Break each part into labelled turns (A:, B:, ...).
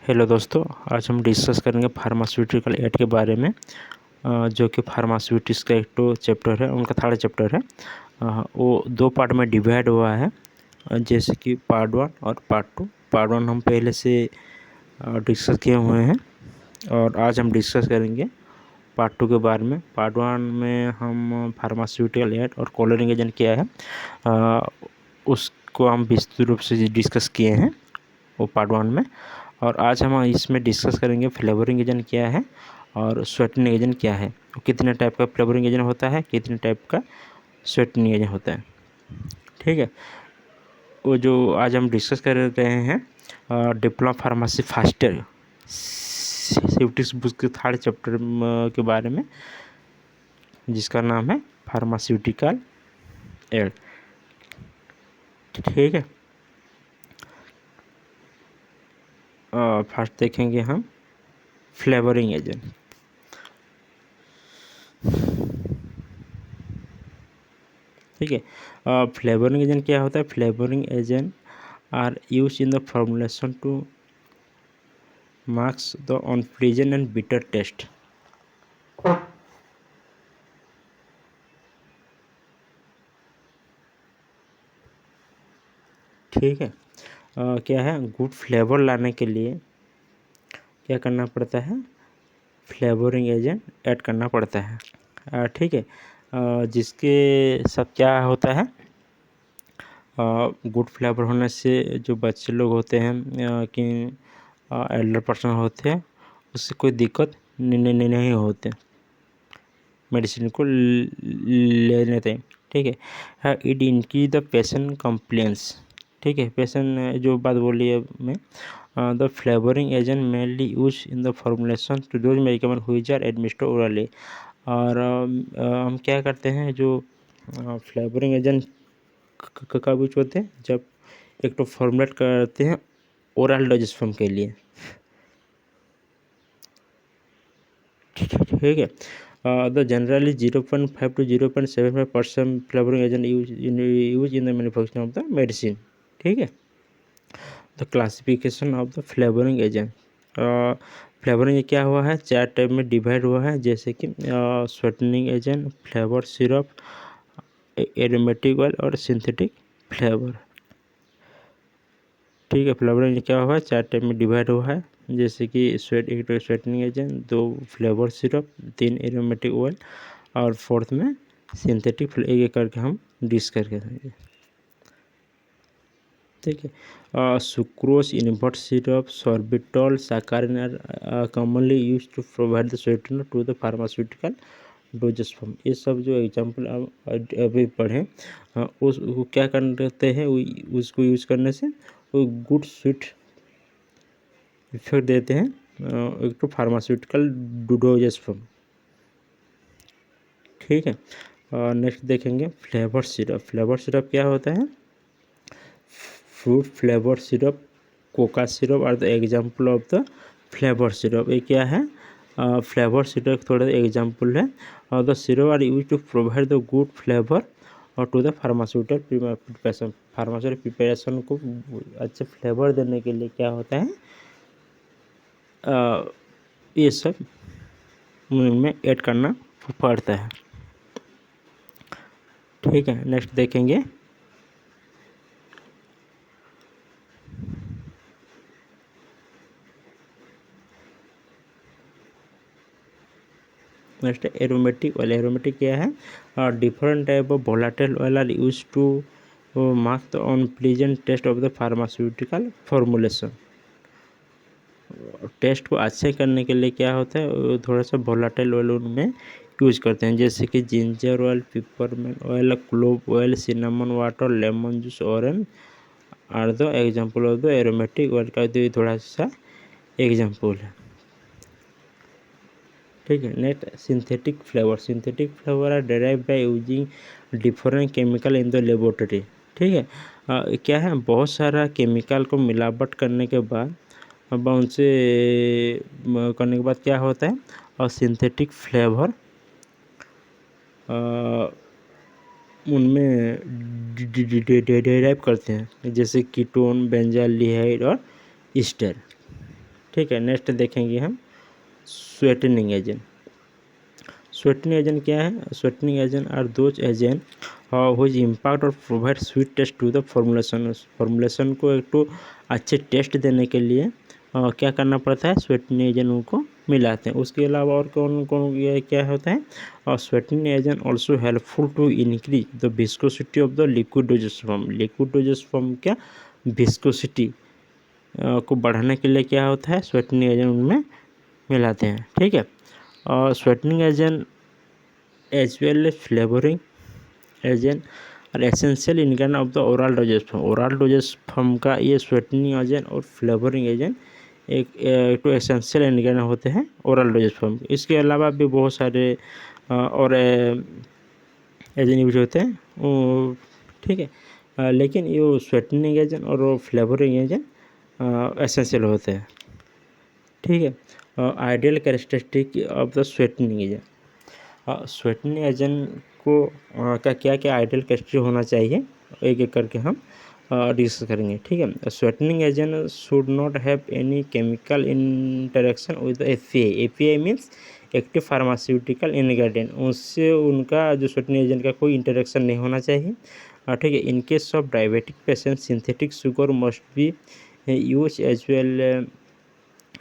A: Hello दोस्तों, आज हम डिस्कस करेंगे फार्मास्यूटिकल एड के बारे में, जो कि फार्मास्यूटिक्स का एक तो चैप्टर है, उनका थर्ड चैप्टर है। वो दो पार्ट में डिवाइड हुआ है, जैसे कि पार्ट 1 और पार्ट 2। पार्ट 1 हम पहले से डिस्कस किए हुए हैं और आज हम डिस्कस करेंगे पार्ट 2 के बारे में। पार्ट 1 में हम फार्मास्यूटिकल एड और कॉलोनिंग एजेंट क्या है उसको हम विस्तृत रूप से डिस्कस किए हैं वो पार्ट 1 में। और आज हम इसमें डिस्कस करेंगे फ्लेवरिंग एजेंट क्या है और स्वेटनिंग एजेंट क्या है, कितने टाइप का फ्लेवरिंग एजेंट होता है, कितने टाइप का स्वेटनिंग एजेंट होता है। ठीक है, वो जो आज हम डिस्कस कर रहे हैं डिप्लोमा फार्मेसी फर्स्ट ईयर सेफ्टिक्स बुक के थर्ड चैप्टर के बारे में, जिसका नाम है फार्मास्यूटिकल एड। ठीक है, फर्स्ट देखेंगे हम फ्लेवरिंग एजेंट। ठीक है, फ्लेवरिंग एजेंट क्या होता है? Flavouring agent are use in the formulation to marks the unpleasant and bitter taste. ठीक है, क्या है, गुड फ्लेवर लाने के लिए क्या करना पड़ता है? फ्लेवरिंग एजेंट ऐड करना पड़ता है। ठीक है, जिसके साथ क्या होता है, गुड फ्लेवर होने से जो बच्चे लोग होते हैं कि एल्डर पर्सन होते हैं, उससे कोई दिक्कत नहीं होते मेडिसिन को लेने टाइम। ठीक है, it increase the patient compliance. ठीक है, पेशेंट जो बात बोली है मैं, the flavouring agent mainly use in the formulation to dose medicament which are administer orally. और हम क्या करते हैं, जो फ्लेवरिंग एजेंट कब यूज होते हैं? जब एक तो फॉर्मुलेट करते हैं ओरल डोजेस फॉर्म के लिए। ठीक है, the generally 0.5 to 0.75% flavouring agent use in the manufacturing of the medicine. ठीक है, the classification of the flavouring agent. Flavouring क्या हुआ है, 4 टाइप में डिवाइड हुआ है, जैसे कि sweetening agent, flavour syrup, aromatic oil और सिंथेटिक फ्लेवर। ठीक है, फ्लेवरिंग क्या हुआ है, 4 टाइप में डिवाइड हुआ है, जैसे कि एक तो sweetening agent, 2 flavour syrup, 3 aromatic oil और 4th में सिंथेटिक। एक एक करके हम डिस्कस करेंगे। ठीक है, sucrose, invert syrup, sorbitol, saccharin are commonly use to provide the sweetener to the pharmaceutical doses form. ये सब जो एग्जाम्पल आप अभी पढ़ें, उसको क्या करते हैं, उसको यूज करने से वो गुड स्वीट इफेक्ट देते हैं, एक तो फार्मास्यूटिकल डोजेस फॉर्म। ठीक है, नेक्स्ट देखेंगे फ्लेवर सिरप। फ्लेवर सिरप क्या होता है? Fruit flavour syrup, coca syrup are the example of the flavour syrup. ये क्या है? फ्लेवर सिरप थोड़ा एग्जाम्पल है, और the syrup are use to provide the good flavour और to the pharmaceutical preparation. Pharmaceutical preparation को अच्छे फ्लेवर देने के लिए क्या होता है, ये सब में ऐड करना पड़ता है। ठीक है, नेक्स्ट देखेंगे नेक्स्ट एरोमेटिक ऑयल। एरोमेटिक क्या है? Different type of volatile oil are use to mark the unpleasant taste of the pharmaceutical formulation. Taste को अच्छे करने के लिए क्या होता है, थोड़ा सा वोलेटाइल ऑयल उनमें यूज करते हैं, जैसे कि ginger oil, peppermint oil, clove oil, cinnamon water, lemon juice, orange are the example of the aromatic oil का थोड़ा सा एग्जाम्पल है। ठीक है, next synthetic flavour. Synthetic flavour are derive by using different chemical in the laboratory. ठीक है, क्या है, बहुत सारा केमिकल को मिलावट करने के बाद, अब उनसे करने के बाद क्या होता है, और सिंथेटिक फ्लेवर उनमें डेराइव करते हैं, जैसे कीटोन, बेंजाल्डिहाइड और ईस्टर। ठीक है। नेक्स्ट देखेंगे हम स्वेटनिंग एजेंट। स्वेटनिंग एजेंट क्या है? Sweetening agent are those agent which impact और provide sweet taste to the formulation. Formulation को एक तो अच्छे टेस्ट देने के लिए क्या करना पड़ता है? स्वेटनिंग एजेंट उनको मिलाते हैं। उसके अलावा और कौन कौन ये क्या होता है? और sweetening agent also helpful to increase the viscosity of the liquid doses form. Liquid doses form क्या विस्कोसिटी को बढ़ाने के लिए क्या होता है? स्वेटनिंग एजेंट उनमें मिलाते हैं। ठीक है। और sweetening agent as well as flavouring agent और essential ingredient of the oral doses form. Oral doses form का ये स्वेटनिंग एजेंट और फ्लेवरिंग एजेंट एक तो एसेंशियल इंग्रेडिएंट होते हैं ओरल डोजेस फॉर्म। इसके अलावा भी बहुत सारे और एजेंट यूज होते हैं। ठीक है। लेकिन ये स्वेटनिंग एजेंट और फ्लेवरिंग एजेंट एसेंशियल होते हैं। ठीक है। Ideal characteristic of the sweetening agent. Sweetening agent को का क्या क्या आइडियल कैरेक्टरिस्टिक होना चाहिए, एक एक करके हम डिस्कस करेंगे। ठीक है। Sweetening agent should not have any chemical interaction with API. API means active pharmaceutical ingredient. उससे उनका जो स्वेटनिंग एजेंट का कोई इंटरेक्शन नहीं होना चाहिए। ठीक है। In case of diabetic patient synthetic sugar must be use as well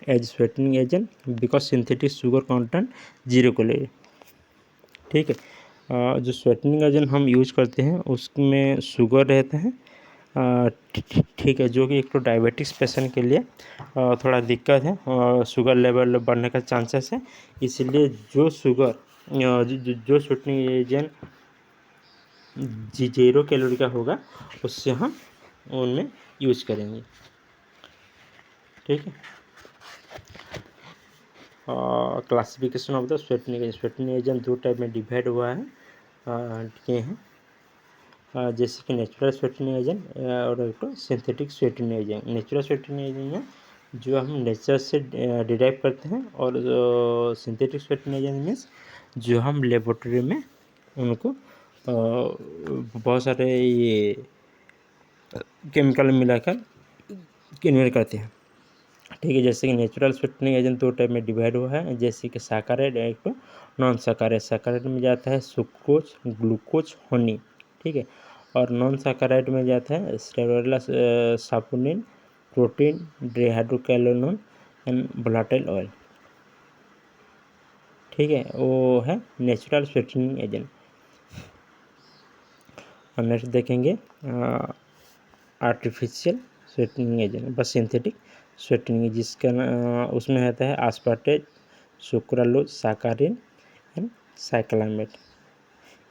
A: as sweetening agent because synthetic sugar content 0 calorie. ठीक है। जो स्वेटनिंग एजेंट हम यूज करते हैं उसमें शुगर रहता है। ठीक है। जो कि एक तो डायबिटिक्स पेशेंट के लिए थोड़ा दिक्कत है, शुगर लेवल बढ़ने का चांसेस है। इसलिए जो शुगर जो स्वेटनिंग एजेंट 0 कैलोरी का होगा उससे हम उनमें यूज करेंगे। ठीक है। Classification of the sweetening agent. Sweetening agent 2 type में डिवाइड हुआ है किए हैं, जैसे कि नेचुरल स्वेटनिंग एजेंट और एक तो सिंथेटिक स्वेटनिंग एजेंट। नेचुरल स्वेटनिंग एजेंट है जो हम नेचर से डिराइव करते हैं, और सिंथेटिक स्वेटनिंग एजेंट मीन्स जो हम लेबोरेटरी में उनको बहुत सारे ये केमिकल मिलाकर कन्वर्ट करते हैं। ठीक है। जैसे कि नेचुरल स्वीटनिंग एजेंट 2 टाइप में डिवाइड हुआ है, जैसे कि सैकराइड एक तो नॉन सैकराइड। सैकराइड में जाता है सुक्रोज, ग्लूकोज, हनी। ठीक है। और नॉन सैकराइड में जाता है स्टेरोला, सापुनिन, प्रोटीन, डिहाइड्रोकैलोनोन एंड वोलेटाइल ऑयल। ठीक है। वो है नेचुरल स्वीटनिंग एजेंट। और नेक्स्ट देखेंगे आर्टिफिशियल स्वीटनिंग एजेंट, बस सिंथेटिक स्वीटनिंग, जिसका उसमें रहता है आस्पार्टेट, सुक्रालोज, साकारिन एंड साइक्लामेट।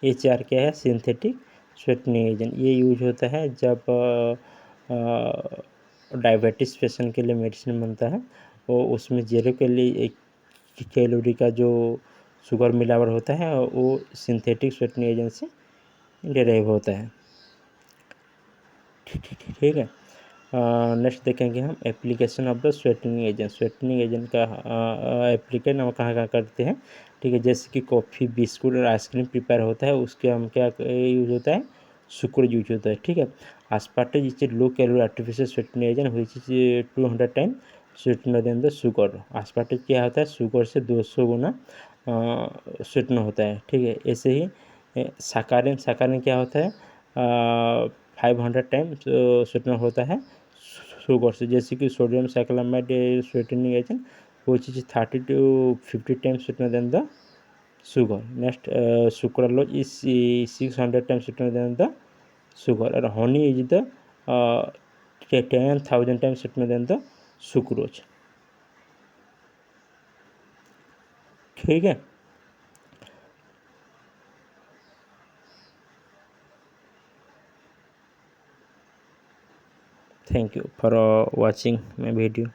A: ये 4 क्या है? Synthetic sweetening agent. ये यूज होता है जब डायबिटीज़ पेशेंट के लिए मेडिसिन बनता है, वो उसमें 0 कैलोरी का जो शुगर मिलावट होता है वो सिंथेटिक स्वीटनिंग एजेंट से डिराइव होता है। ठीक है। नेक्स्ट देखेंगे हम application of the sweetening agent. Sweetening agent का एप्लीकेशन हम कहाँ कहाँ करते हैं? ठीक है। जैसे कि कॉफ़ी, बिस्कुट और आइसक्रीम प्रिपेयर होता है, उसके हम क्या यूज होता है? सुक्रोज यूज होता है। ठीक है। Aspartame is low calorie artificial sweetening agent which is 200 time sweetener than the sugar. Aspartame क्या होता है? शुगर से 200 गुना स्वीटनर होता है। ठीक है। ऐसे ही साकारिन, साकारिन क्या होता है? 500 टाइम स्वीटनर होता है शुगर से। जैसे कि sodium cyclamate sweetening agent which is 30 to 50 times sweetener than the sugar. Next sucralose is 600 times sweetener than the sugar, और honey is the 10,000 times sweetener than the sucrose. ठीक है। Thank you for watching my video.